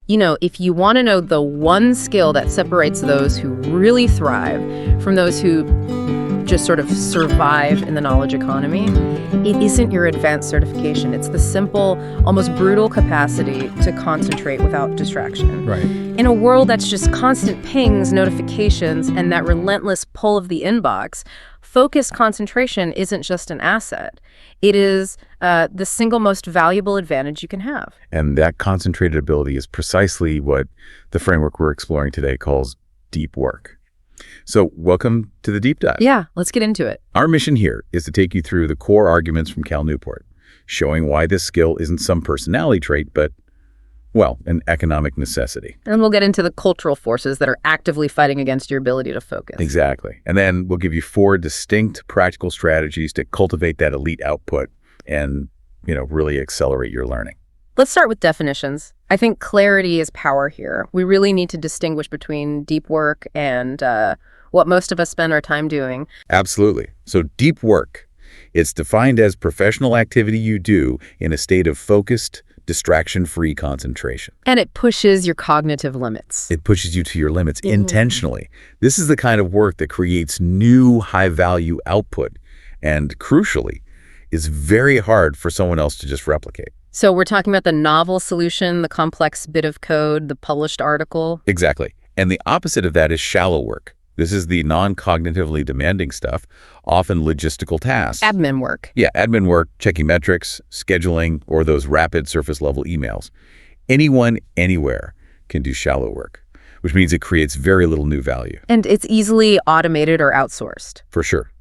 if you want to know the one skill that separates those who really thrive from those who just sort of survive in the knowledge economy, it isn't your advanced certification. It's the simple, almost brutal capacity to concentrate without distraction. Right. In a world that's just constant pings, notifications, and that relentless pull of the inbox, focused concentration isn't just an asset. It is the single most valuable advantage you can have. And that concentrated ability is precisely what the framework we're exploring today calls deep work. So welcome to the deep dive. Yeah, let's get into it. Our mission here is to take you through the core arguments from Cal Newport, showing why this skill isn't some personality trait, but, well, an economic necessity. And we'll get into the cultural forces that are actively fighting against your ability to focus. Exactly. And then we'll give you 4 distinct practical strategies to cultivate that elite output and, really accelerate your learning. Let's start with definitions. I think clarity is power here. We really need to distinguish between deep work and what most of us spend our time doing. Absolutely. So deep work, it's defined as professional activity you do in a state of focused, distraction-free concentration. And it pushes your cognitive limits. It pushes you to your limits intentionally. This is the kind of work that creates new high-value output and, crucially, is very hard for someone else to just replicate. So we're talking about the novel solution, the complex bit of code, the published article. Exactly. And the opposite of that is shallow work. This is the non-cognitively demanding stuff, often logistical tasks. Admin work. Yeah, admin work, checking metrics, scheduling, or those rapid surface-level emails. Anyone, anywhere can do shallow work, which means it creates very little new value. And it's easily automated or outsourced. For sure.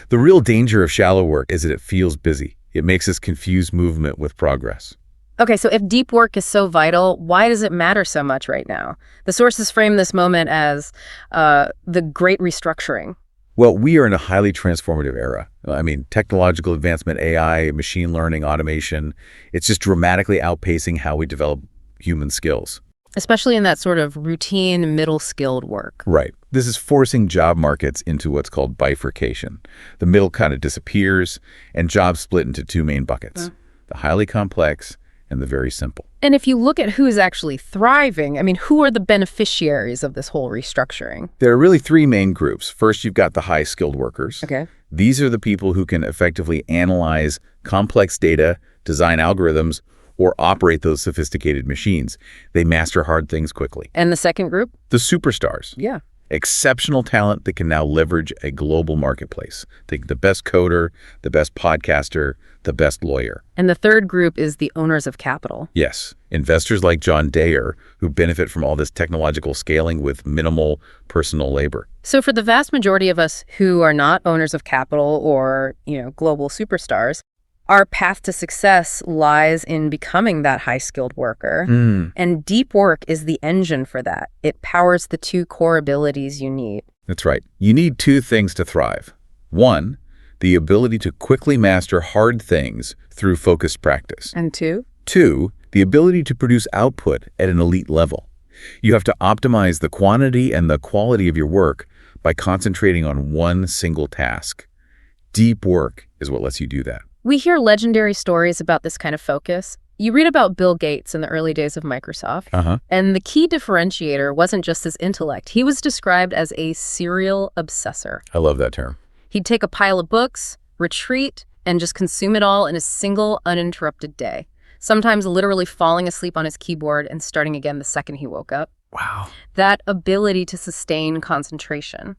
The real danger of shallow work is that it feels busy. It makes us confuse movement with progress. Okay, so if deep work is so vital, why does it matter so much right now? The sources frame this moment as the great restructuring. Well, we are in a highly transformative era. I mean, technological advancement, AI, machine learning, automation, it's just dramatically outpacing how we develop human skills. Especially in that sort of routine, middle-skilled work. Right. This is forcing job markets into what's called bifurcation. The middle kind of disappears, and jobs split into 2 main buckets, the highly complex and the very simple. And if you look at who's actually thriving, who are the beneficiaries of this whole restructuring? There are really 3 main groups. First, you've got the high-skilled workers. Okay. These are the people who can effectively analyze complex data, design algorithms, or operate those sophisticated machines. They master hard things quickly. And the second group? The superstars. Yeah. Exceptional talent that can now leverage a global marketplace. Think the best coder, the best podcaster, the best lawyer. And the third group is the owners of capital. Yes. Investors like John Dayer, who benefit from all this technological scaling with minimal personal labor. So for the vast majority of us who are not owners of capital or, global superstars, our path to success lies in becoming that high-skilled worker. And deep work is the engine for that. It powers the 2 core abilities you need. That's right. You need 2 things to thrive. 1, the ability to quickly master hard things through focused practice. And 2? 2, the ability to produce output at an elite level. You have to optimize the quantity and the quality of your work by concentrating on one single task. Deep work is what lets you do that. We hear legendary stories about this kind of focus. You read about Bill Gates in the early days of Microsoft, and the key differentiator wasn't just his intellect. He was described as a serial obsessor. I love that term. He'd take a pile of books, retreat, and just consume it all in a single, uninterrupted day, sometimes literally falling asleep on his keyboard and starting again the second he woke up. Wow. That ability to sustain concentration.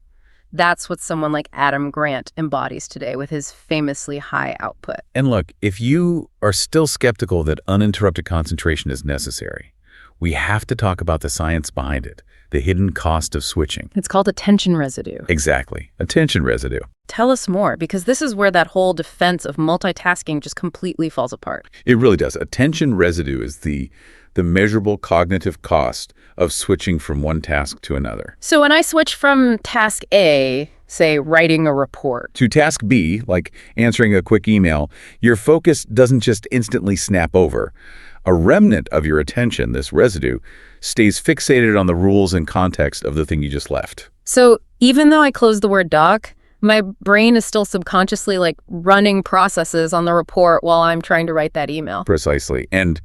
That's what someone like Adam Grant embodies today with his famously high output. And look, if you are still skeptical that uninterrupted concentration is necessary, we have to talk about the science behind it, the hidden cost of switching. It's called attention residue. Exactly. Attention residue. Tell us more, because this is where that whole defense of multitasking just completely falls apart. It really does. Attention residue is the measurable cognitive cost of switching from one task to another. So when I switch from task A, say writing a report, to task B, like answering a quick email, your focus doesn't just instantly snap over. A remnant of your attention, this residue, stays fixated on the rules and context of the thing you just left. So even though I close the word doc, my brain is still subconsciously running processes on the report while I'm trying to write that email. Precisely. And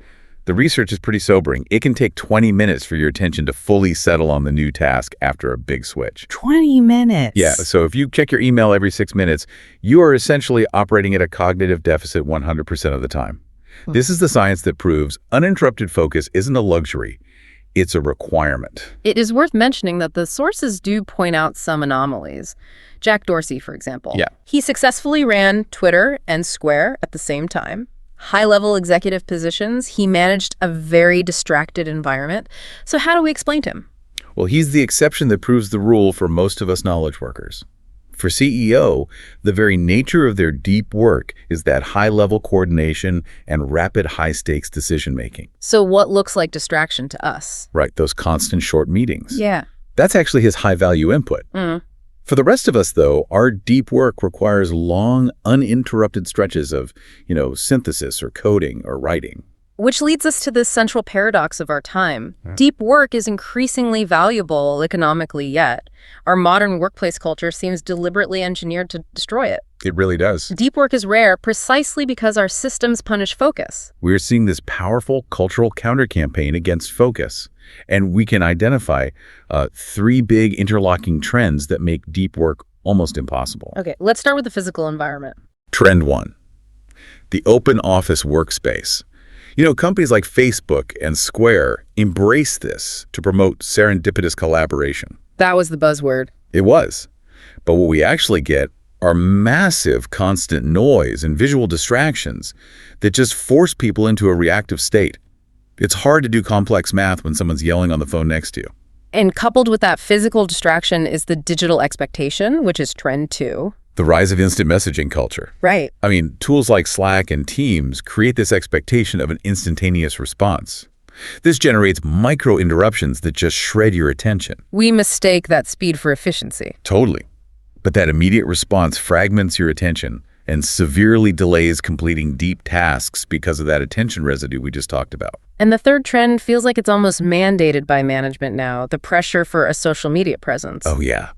The research is pretty sobering. It can take 20 minutes for your attention to fully settle on the new task after a big switch. 20 minutes? Yeah, so if you check your email every 6 minutes, you are essentially operating at a cognitive deficit 100% of the time. This is the science that proves uninterrupted focus isn't a luxury. It's a requirement. It is worth mentioning that the sources do point out some anomalies. Jack Dorsey, for example. Yeah. He successfully ran Twitter and Square at the same time. High-level executive positions, he managed a very distracted environment. So how do we explain to him? Well, he's the exception that proves the rule for most of us knowledge workers. For CEO, the very nature of their deep work is that high-level coordination and rapid high-stakes decision-making. So what looks like distraction to us? Right, those constant short meetings. Yeah. That's actually his high-value input. For the rest of us, though, our deep work requires long, uninterrupted stretches of, synthesis or coding or writing. Which leads us to this central paradox of our time. Deep work is increasingly valuable economically, yet our modern workplace culture seems deliberately engineered to destroy it. It really does. Deep work is rare precisely because our systems punish focus. We're seeing this powerful cultural counter-campaign against focus. And we can identify 3 big interlocking trends that make deep work almost impossible. Okay, let's start with the physical environment. Trend 1, the open office workspace. Companies like Facebook and Square embrace this to promote serendipitous collaboration. That was the buzzword. It was. But what we actually get are massive constant noise and visual distractions that just force people into a reactive state. It's hard to do complex math when someone's yelling on the phone next to you. And coupled with that physical distraction is the digital expectation, which is trend 2. The rise of instant messaging culture. Right. I mean, tools like Slack and Teams create this expectation of an instantaneous response. This generates micro interruptions that just shred your attention. We mistake that speed for efficiency. Totally. But that immediate response fragments your attention and severely delays completing deep tasks because of that attention residue we just talked about. And the third trend feels like it's almost mandated by management now, the pressure for a social media presence. Oh, yeah.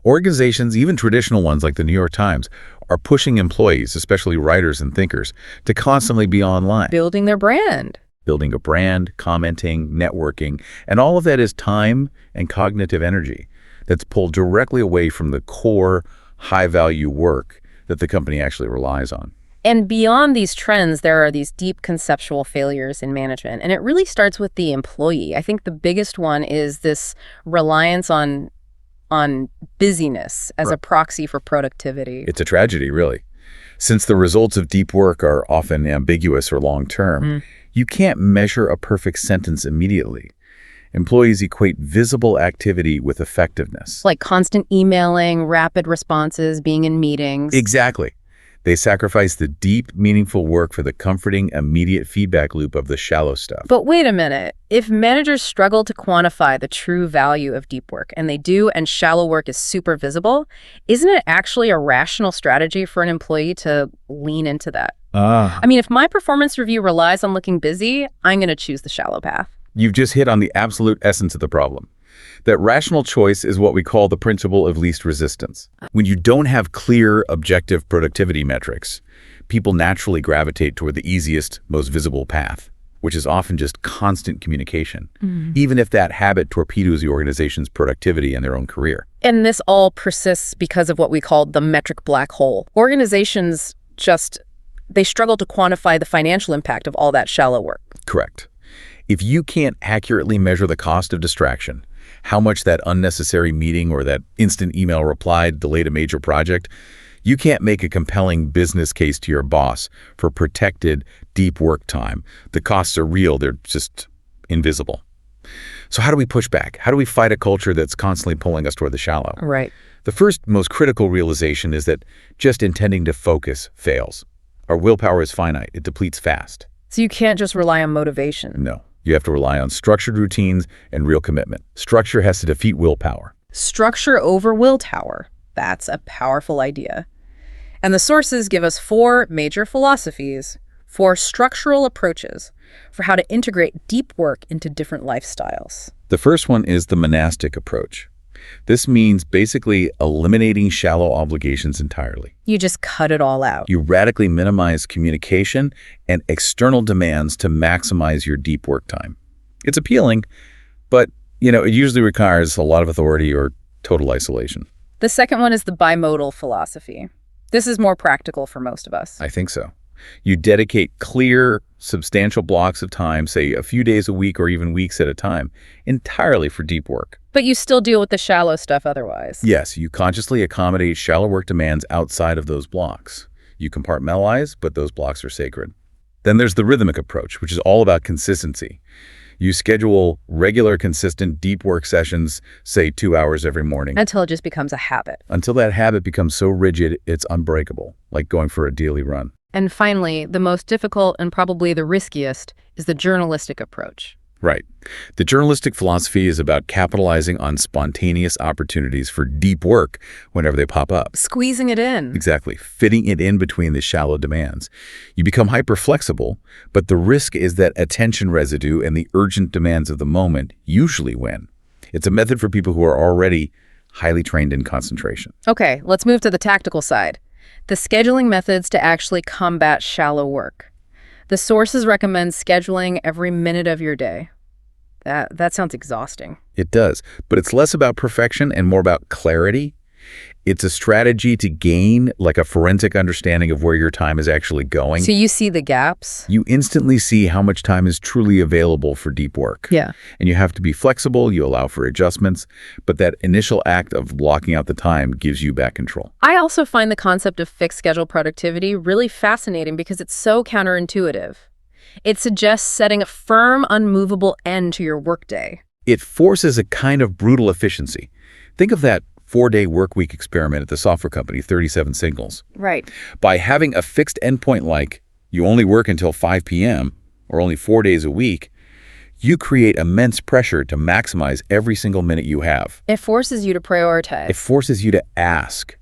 Organizations, even traditional ones like the New York Times, are pushing employees, especially writers and thinkers, to constantly be online. Building their brand. Building a brand, commenting, networking, and all of that is time and cognitive energy that's pulled directly away from the core, high-value work that the company actually relies on. And beyond these trends, there are these deep conceptual failures in management. And it really starts with the employee. I think the biggest one is this reliance on busyness as a proxy for productivity. It's a tragedy, really. Since the results of deep work are often ambiguous or long-term, you can't measure a perfect sentence immediately. Employees equate visible activity with effectiveness. Like constant emailing, rapid responses, being in meetings. Exactly. They sacrifice the deep, meaningful work for the comforting, immediate feedback loop of the shallow stuff. But wait a minute. If managers struggle to quantify the true value of deep work, and they do, and shallow work is super visible, isn't it actually a rational strategy for an employee to lean into that? I mean, if my performance review relies on looking busy, I'm going to choose the shallow path. You've just hit on the absolute essence of the problem. That rational choice is what we call the principle of least resistance. When you don't have clear, objective productivity metrics, people naturally gravitate toward the easiest, most visible path, which is often just constant communication, even if that habit torpedoes the organization's productivity and their own career. And this all persists because of what we call the metric black hole. Organizations they struggle to quantify the financial impact of all that shallow work. Correct. If you can't accurately measure the cost of distraction, how much that unnecessary meeting or that instant email reply delayed a major project, you can't make a compelling business case to your boss for protected, deep work time. The costs are real. They're just invisible. So how do we push back? How do we fight a culture that's constantly pulling us toward the shallow? Right. The first, most critical realization is that just intending to focus fails. Our willpower is finite. It depletes fast. So you can't just rely on motivation. No. You have to rely on structured routines and real commitment. Structure has to defeat willpower. Structure over willpower. That's a powerful idea. And the sources give us 4 major philosophies, 4 structural approaches for how to integrate deep work into different lifestyles. The first one is the monastic approach. This means basically eliminating shallow obligations entirely. You just cut it all out. You radically minimize communication and external demands to maximize your deep work time. It's appealing, but it usually requires a lot of authority or total isolation. The second one is the bimodal philosophy. This is more practical for most of us. I think so. You dedicate clear, substantial blocks of time, say a few days a week or even weeks at a time, entirely for deep work. But you still deal with the shallow stuff otherwise. Yes, you consciously accommodate shallow work demands outside of those blocks. You compartmentalize, but those blocks are sacred. Then there's the rhythmic approach, which is all about consistency. You schedule regular, consistent, deep work sessions, say 2 hours every morning. Until it just becomes a habit. Until that habit becomes so rigid, it's unbreakable, like going for a daily run. And finally, the most difficult and probably the riskiest is the journalistic approach. Right. The journalistic philosophy is about capitalizing on spontaneous opportunities for deep work whenever they pop up. Squeezing it in. Exactly. Fitting it in between the shallow demands. You become hyper-flexible, but the risk is that attention residue and the urgent demands of the moment usually win. It's a method for people who are already highly trained in concentration. Okay, let's move to the tactical side. The scheduling methods to actually combat shallow work. The sources recommend scheduling every minute of your day. That sounds exhausting. It does, but it's less about perfection and more about clarity. It's a strategy to gain like a forensic understanding of where your time is actually going. So you see the gaps? You instantly see how much time is truly available for deep work. Yeah. And you have to be flexible, you allow for adjustments, but that initial act of blocking out the time gives you back control. I also find the concept of fixed schedule productivity really fascinating because it's so counterintuitive. It suggests setting a firm, unmovable end to your workday. It forces a kind of brutal efficiency. Think of that 4-day workweek experiment at the software company, 37 Signals. Right. By having a fixed endpoint like you only work until 5 p.m. or only 4 days a week, you create immense pressure to maximize every single minute you have. It forces you to prioritize. It forces you to ask,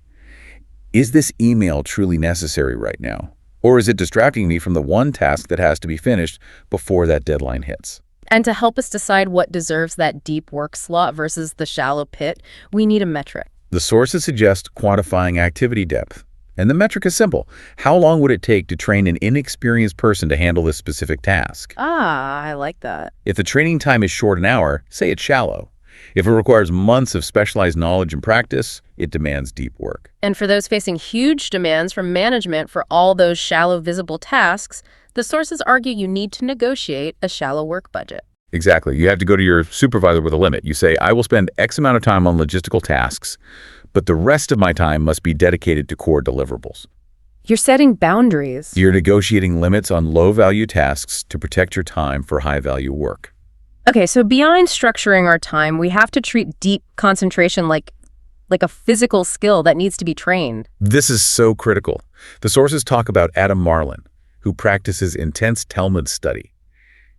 is this email truly necessary right now? Or is it distracting me from the one task that has to be finished before that deadline hits? And to help us decide what deserves that deep work slot versus the shallow pit, we need a metric. The sources suggest quantifying activity depth. And the metric is simple. How long would it take to train an inexperienced person to handle this specific task? Ah, I like that. If the training time is short an hour, say it's shallow. If it requires months of specialized knowledge and practice, it demands deep work. And for those facing huge demands from management for all those shallow visible tasks, the sources argue you need to negotiate a shallow work budget. Exactly. You have to go to your supervisor with a limit. You say, I will spend X amount of time on logistical tasks, but the rest of my time must be dedicated to core deliverables. You're setting boundaries. You're negotiating limits on low-value tasks to protect your time for high-value work. Okay, so beyond structuring our time, we have to treat deep concentration like a physical skill that needs to be trained. This is so critical. The sources talk about Adam Marlin, who practices intense Talmud study.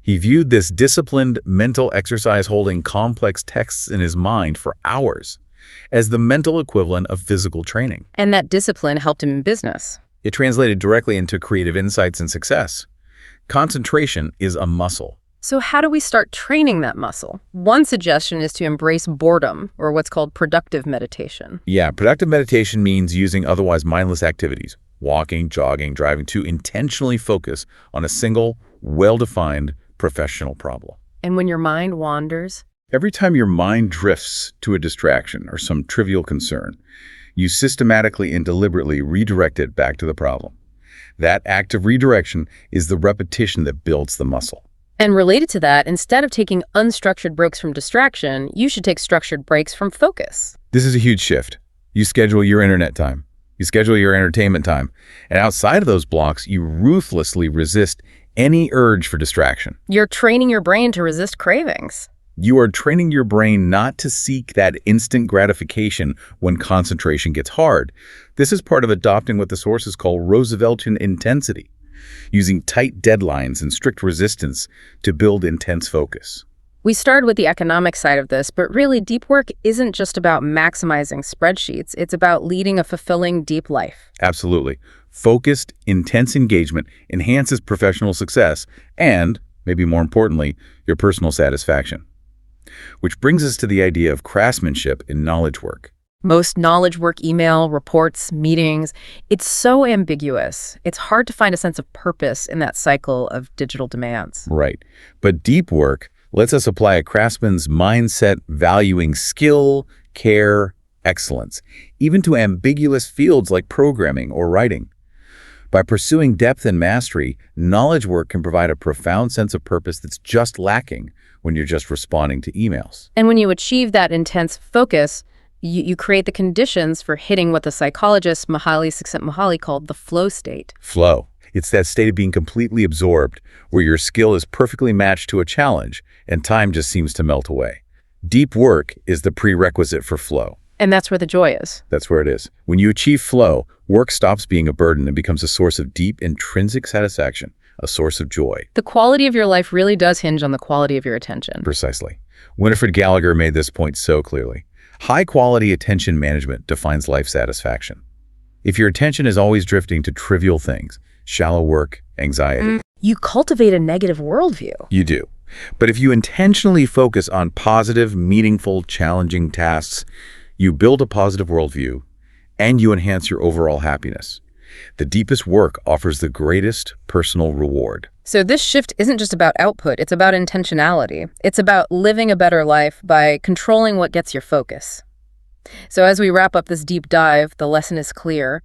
He viewed this disciplined mental exercise holding complex texts in his mind for hours as the mental equivalent of physical training. And that discipline helped him in business. It translated directly into creative insights and success. Concentration is a muscle. So how do we start training that muscle? One suggestion is to embrace boredom, or what's called productive meditation. Yeah, productive meditation means using otherwise mindless activities, walking, jogging, driving, to intentionally focus on a single, well-defined professional problem. And when your mind wanders? Every time your mind drifts to a distraction or some trivial concern, you systematically and deliberately redirect it back to the problem. That act of redirection is the repetition that builds the muscle. And related to that, instead of taking unstructured breaks from distraction, you should take structured breaks from focus. This is a huge shift. You schedule your internet time. You schedule your entertainment time. And outside of those blocks, you ruthlessly resist any urge for distraction. You're training your brain to resist cravings. You are training your brain not to seek that instant gratification when concentration gets hard. This is part of adopting what the sources call Rooseveltian intensity, using tight deadlines and strict resistance to build intense focus. We started with the economic side of this, but really deep work isn't just about maximizing spreadsheets. It's about leading a fulfilling, deep life. Absolutely. Focused, intense engagement enhances professional success and, maybe more importantly, your personal satisfaction. Which brings us to the idea of craftsmanship in knowledge work. Most knowledge work email, reports, meetings, it's so ambiguous. It's hard to find a sense of purpose in that cycle of digital demands. Right. But deep work lets us apply a craftsman's mindset valuing skill, care, excellence, even to ambiguous fields like programming or writing. By pursuing depth and mastery, knowledge work can provide a profound sense of purpose that's just lacking when you're just responding to emails. And when you achieve that intense focus, you create the conditions for hitting what the psychologist Mihaly Csikszentmihalyi called the flow state. Flow. It's that state of being completely absorbed, where your skill is perfectly matched to a challenge, and time just seems to melt away. Deep work is the prerequisite for flow. And that's where the joy is. That's where it is. When you achieve flow, work stops being a burden and becomes a source of deep, intrinsic satisfaction, a source of joy. The quality of your life really does hinge on the quality of your attention. Precisely. Winifred Gallagher made this point so clearly. High-quality attention management defines life satisfaction. If your attention is always drifting to trivial things, shallow work, anxiety, You cultivate a negative worldview. you do. But if you intentionally focus on positive, meaningful, challenging tasks, you build a positive worldview, and you enhance your overall happiness. The deepest work offers the greatest personal reward. So this shift isn't just about output, it's about intentionality. It's about living a better life by controlling what gets your focus. So as we wrap up this deep dive, the lesson is clear.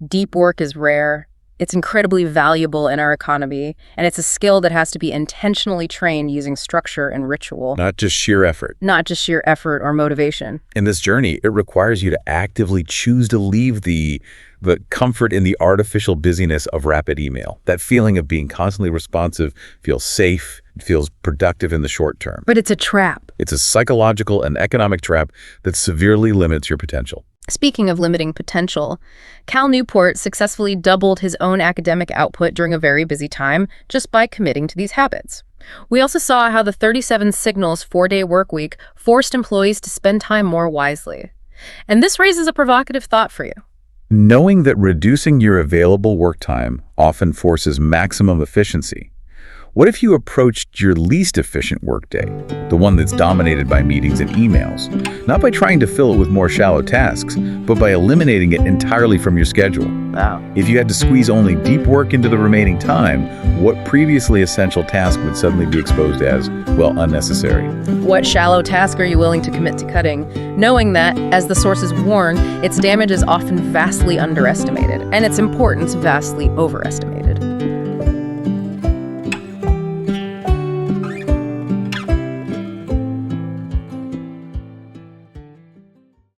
Deep work is rare. It's incredibly valuable in our economy, and it's a skill that has to be intentionally trained using structure and ritual, Not just sheer effort. not just sheer effort or motivation. In this journey, it requires you to actively choose to leave the comfort in the artificial busyness of rapid email. That feeling of being constantly responsive feels safe, it feels productive in the short term. But it's a trap. It's a psychological and economic trap that severely limits your potential. Speaking of limiting potential, Cal Newport successfully doubled his own academic output during a very busy time just by committing to these habits. We also saw how the 37 Signals 4-day workweek forced employees to spend time more wisely. And this raises a provocative thought for you. Knowing that reducing your available work time often forces maximum efficiency, what if you approached your least efficient workday, the one that's dominated by meetings and emails, not by trying to fill it with more shallow tasks, but by eliminating it entirely from your schedule? Wow. If you had to squeeze only deep work into the remaining time, what previously essential task would suddenly be exposed as, well, unnecessary? What shallow task are you willing to commit to cutting, knowing that, as the sources warn, its damage is often vastly underestimated and its importance vastly overestimated?